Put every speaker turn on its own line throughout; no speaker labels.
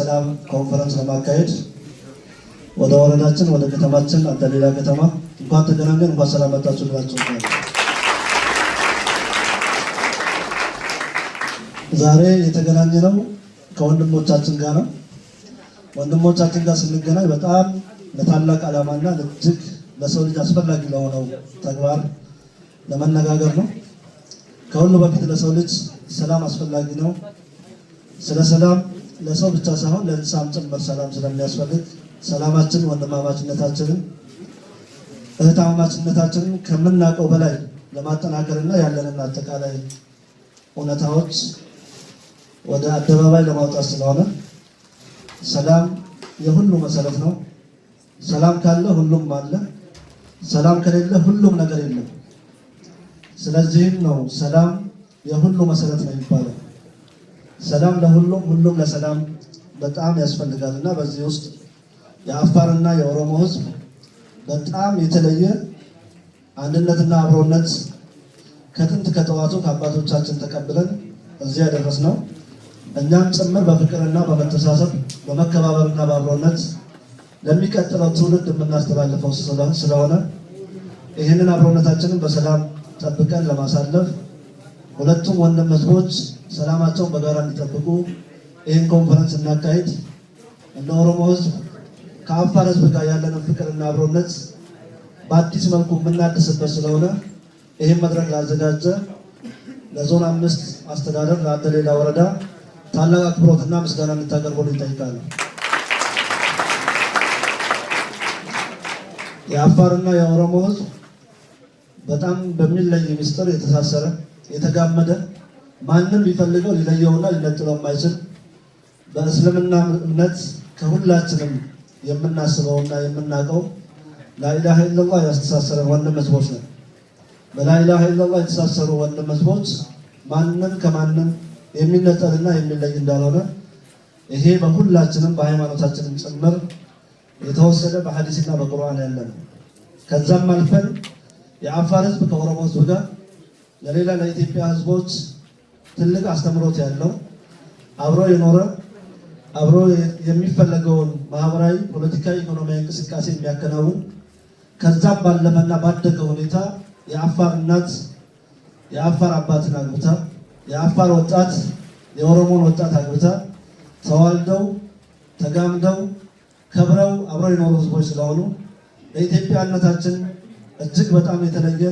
የሰላም ኮንፈረንስ ለማካሄድ ወደ ወረዳችን ወደ ከተማችን አዳሌላ ከተማ እንኳን ተገናኘን እንኳን ሰላም መጣችሁ ልላችሁ ነው። ዛሬ የተገናኘነው ከወንድሞቻችን ጋር ነው። ወንድሞቻችን ጋር ስንገናኝ በጣም ለታላቅ ዓላማና እጅግ ለሰው ልጅ አስፈላጊ ለሆነው ተግባር ለመነጋገር ነው። ከሁሉ በፊት ለሰው ልጅ ሰላም አስፈላጊ ነው። ስለ ሰላም ለሰው ብቻ ሳይሆን ለእንስሳም ጭምር ሰላም ስለሚያስፈልግ ሰላማችን ወንድማማችነታችንን እህታማችነታችንን ከምናውቀው በላይ ለማጠናከርና ያለንን አጠቃላይ እውነታዎች ወደ አደባባይ ለማውጣት ስለሆነ ሰላም የሁሉ መሰረት ነው። ሰላም ካለ ሁሉም አለ። ሰላም ከሌለ ሁሉም ነገር የለም። ስለዚህም ነው ሰላም የሁሉ መሰረት ነው የሚባለው። ሰላም ለሁሉም ሁሉም ለሰላም በጣም ያስፈልጋልና በዚህ ውስጥ የአፋርና የኦሮሞ ሕዝብ በጣም የተለየ አንድነትና አብሮነት ከጥንት ከጠዋቱ ከአባቶቻችን ተቀብለን እዚህ ያደረስነው እኛም ጭምር በፍቅርና በመተሳሰብ በመከባበርና በአብሮነት ለሚቀጥለው ትውልድ የምናስተላልፈው ስለሆነ ይህንን አብሮነታችንን በሰላም ጠብቀን ለማሳለፍ ሁለቱም ወንድም ሕዝቦች ሰላማቸውን በጋራ እንዲጠብቁ ይህን ኮንፈረንስ እናካሂድ። እንደ ኦሮሞ ሕዝብ ከአፋር ሕዝብ ጋር ያለንን ፍቅርና አብሮነት በአዲስ መልኩ የምናድስበት ስለሆነ ይህን መድረክ ላዘጋጀ ለዞን 5 አስተዳደር ለአዳሌላ ወረዳ ታላቅ አክብሮትና ምስጋና እንድታቀርቡልኝ እጠይቃለሁ። የአፋርና የኦሮሞ ሕዝብ በጣም በሚለይ ምስጢር የተሳሰረ የተጋመደ ማንም ቢፈልገው ሊለየውና ሊነጥለው የማይችል በእስልምና እምነት ከሁላችንም የምናስበውና የምናውቀው ላኢላሃ ኢለላህ ያስተሳሰረ ወንድም ሕዝቦች ነው። በላኢላሃ ኢለላህ የተሳሰሩ ወንድም ሕዝቦች ማንም ከማንም የሚነጠልና የሚለይ እንዳልሆነ ይሄ በሁላችንም በሃይማኖታችንም ጭምር የተወሰደ በሐዲስና በቁርአን ያለ ነው። ከዛም አልፈን የአፋር ሕዝብ ከኦሮሞ ሕዝብ ጋር ለሌላ ለኢትዮጵያ ሕዝቦች ትልቅ አስተምሮት ያለው አብሮ የኖረ አብሮ የሚፈለገውን ማህበራዊ፣ ፖለቲካዊ፣ ኢኮኖሚያዊ እንቅስቃሴ የሚያከናውን ከዛም ባለፈና ባደገ ሁኔታ የአፋር እናት የአፋር አባትን አግብታ የአፋር ወጣት የኦሮሞን ወጣት አግብታ ተዋልደው ተጋምደው ከብረው አብረው የኖሩ ሕዝቦች ስለሆኑ በኢትዮጵያነታችን እጅግ በጣም የተለየ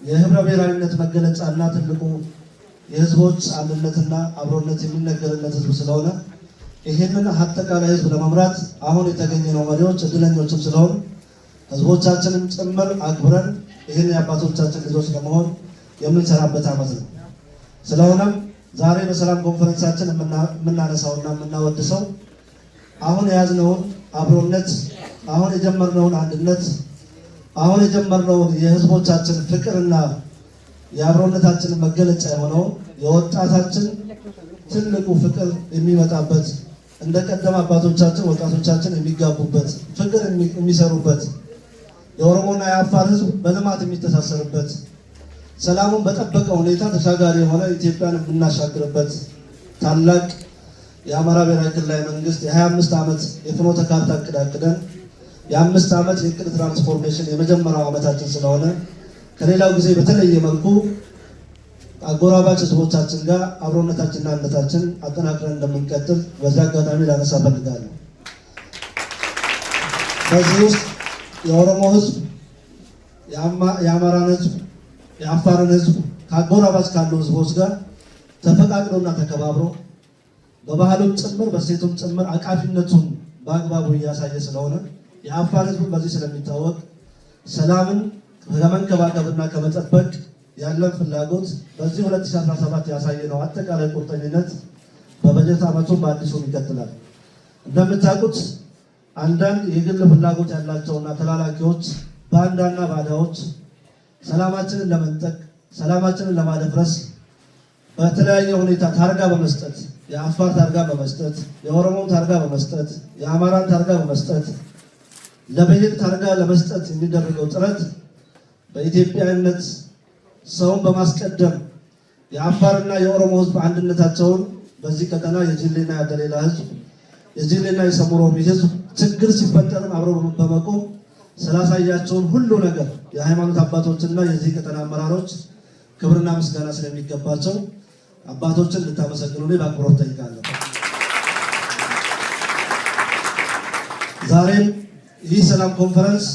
የህብረ ብሔራዊነት መገለጫና ትልቁ የህዝቦች አንድነትና አብሮነት የሚነገርለት ሕዝብ ስለሆነ ይህንን አጠቃላይ ሕዝብ ለመምራት አሁን የተገኘነው መሪዎች እድለኞችም ስለሆኑ ሕዝቦቻችንን ጭምር አክብረን ይህን የአባቶቻችን ልጆች ለመሆን የምንሰራበት ዓመት ነው። ስለሆነም ዛሬ በሰላም ኮንፈረንሳችን የምናነሳውና የምናወድሰው አሁን የያዝነውን አብሮነት፣ አሁን የጀመርነውን አንድነት፣ አሁን የጀመርነውን የህዝቦቻችን ፍቅርና የአብሮነታችን መገለጫ የሆነውን የወጣታችን ትልቁ ፍቅር የሚመጣበት እንደ ቀደም አባቶቻችን ወጣቶቻችን የሚጋቡበት ፍቅር የሚሰሩበት የኦሮሞና የአፋር ሕዝብ በልማት የሚተሳሰርበት ሰላሙን በጠበቀ ሁኔታ ተሻጋሪ የሆነ ኢትዮጵያን የምናሻግርበት ታላቅ የአማራ ብሔራዊ ክልላዊ መንግስት የ25 ዓመት የፍኖተ ካርታ እቅድ አቅደን የ5 ዓመት የእቅድ ትራንስፎርሜሽን የመጀመሪያው ዓመታችን ስለሆነ ከሌላው ጊዜ በተለየ መልኩ አጎራባች ሕዝቦቻችን ጋር አብሮነታችንና አንድነታችን አጠናክረን እንደምንቀጥል በዚህ አጋጣሚ ላነሳ ፈልጋለሁ። በዚህ ውስጥ የኦሮሞ ሕዝብ የአማራን ሕዝብ የአፋርን ሕዝብ ከአጎራባች ካሉ ሕዝቦች ጋር ተፈቃቅሮና ተከባብሮ በባህሉም ጭምር በሴቱም ጭምር አቃፊነቱን በአግባቡ እያሳየ ስለሆነ የአፋር ሕዝብ በዚህ ስለሚታወቅ ሰላምን ከመንከባከብና ከመጠበቅ ያለን ፍላጎት በዚህ 2017 ያሳየነው አጠቃላይ ቁርጠኝነት በበጀት ዓመቱ በአዲሱ ይቀጥላል። እንደምታውቁት አንዳንድ የግል ፍላጎት ያላቸውና ተላላኪዎች ባንዳና ባዳዎች ሰላማችንን ለመንጠቅ ሰላማችንን ለማደፍረስ በተለያየ ሁኔታ ታርጋ በመስጠት የአፋር ታርጋ በመስጠት የኦሮሞን ታርጋ በመስጠት የአማራን ታርጋ በመስጠት ለብሔር ታርጋ ለመስጠት የሚደረገው ጥረት በኢትዮጵያዊነት ሰውን በማስቀደም የአፋርና የኦሮሞ ሕዝብ አንድነታቸውን በዚህ ቀጠና የጅሌና የአዳሌላ ሕዝብ የጅሌና የሰሙሮም የህዝብ ችግር ሲፈጠርም አብሮ በመቆም ስላሳያቸውን ሁሉ ነገር የሃይማኖት አባቶችና የዚህ ቀጠና አመራሮች ክብርና ምስጋና ስለሚገባቸው አባቶችን እንድታመሰግኑ በአክብሮት ጠይቃለሁ። ዛሬም ይህ ሰላም ኮንፈረንስ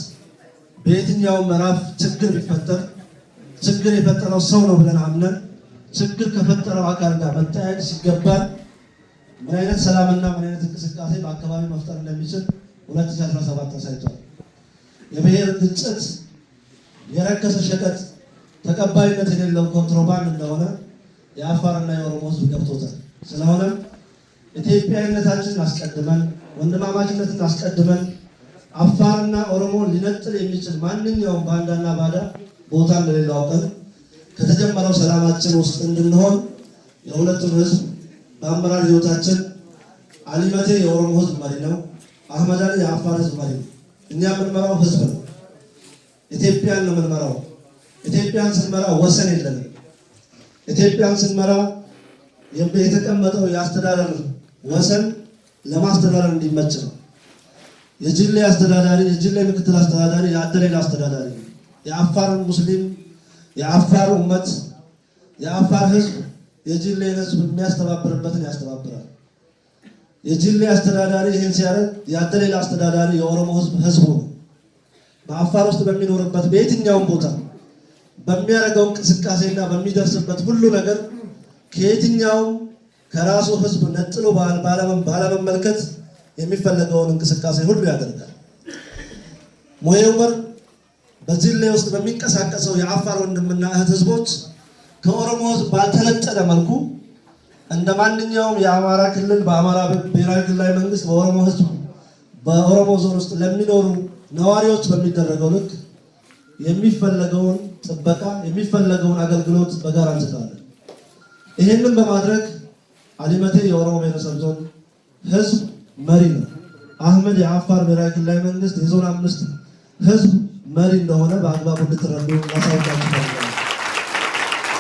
በየትኛው ምዕራፍ ችግር ቢፈጠር ችግር የፈጠረው ሰው ነው ብለን አምነን ችግር ከፈጠረው አካል ጋር መተያየት ሲገባል ምን አይነት ሰላምና ምን አይነት እንቅስቃሴ በአካባቢ መፍጠር እንደሚችል 2017 ተሳይቷል። የብሔር ግጭት የረከሰ ሸቀጥ ተቀባይነት የሌለው ኮንትሮባንድ እንደሆነ የአፋርና የኦሮሞ ህዝብ ገብቶታል። ስለሆነም ኢትዮጵያዊነታችንን አስቀድመን ወንድማማችነትን አስቀድመን አፋርና ኦሮሞ ሊነጥል የሚችል ማንኛውም ባንዳና ባዳ ቦታ እንደሌለው አውቀን ከተጀመረው ሰላማችን ውስጥ እንድንሆን የሁለቱም ህዝብ በአመራር ህይወታችን አሊመቴ የኦሮሞ ህዝብ መሪ ነው፣ አህመድ አሊ የአፋር ህዝብ መሪ ነው። እኛ የምንመራው ህዝብ ነው። ኢትዮጵያን ነው የምንመራው። ኢትዮጵያን ስንመራ ወሰን የለንም። ኢትዮጵያን ስንመራ የተቀመጠው የአስተዳደር ወሰን ለማስተዳደር እንዲመች ነው። የጅሌ አስተዳዳሪ፣ የጅሌ ምክትል አስተዳዳሪ፣ የአደሌላ አስተዳዳሪ፣ የአፋር ሙስሊም፣ የአፋር ኡመት፣ የአፋር ህዝብ የጅሌ ህዝብ የሚያስተባብርበትን ያስተባብራል። የጅሌ አስተዳዳሪ ይህን ሲያደርግ የአደሌላ አስተዳዳሪ የኦሮሞ ህዝቡ ነው። በአፋር ውስጥ በሚኖርበት በየትኛውም ቦታ በሚያደርገው እንቅስቃሴና በሚደርስበት ሁሉ ነገር ከየትኛውም ከራሱ ህዝብ ነጥሎ ባለመመልከት የሚፈለገውን እንቅስቃሴ ሁሉ ያደርጋል። ሞዬ ዑመር በጅሌ ውስጥ በሚንቀሳቀሰው የአፋር ወንድምና እህት ህዝቦች ከኦሮሞ ህዝብ ባልተነጠለ መልኩ እንደ ማንኛውም የአማራ ክልል በአማራ ብሔራዊ ክልላዊ መንግስት በኦሮሞ ህዝብ በኦሮሞ ዞን ውስጥ ለሚኖሩ ነዋሪዎች በሚደረገው ልክ የሚፈለገውን ጥበቃ የሚፈለገውን አገልግሎት በጋራ እንሰጣለን። ይህንን በማድረግ አሊመቴ የኦሮሞ ብሔረሰብ ዞን ህዝብ መሪ ነው። አህመድ የአፋር ብሔራዊ ክልላዊ መንግስት የዞን 5 ህዝብ መሪ እንደሆነ በአግባቡ እንድትረዱ ማሳወቃችሁ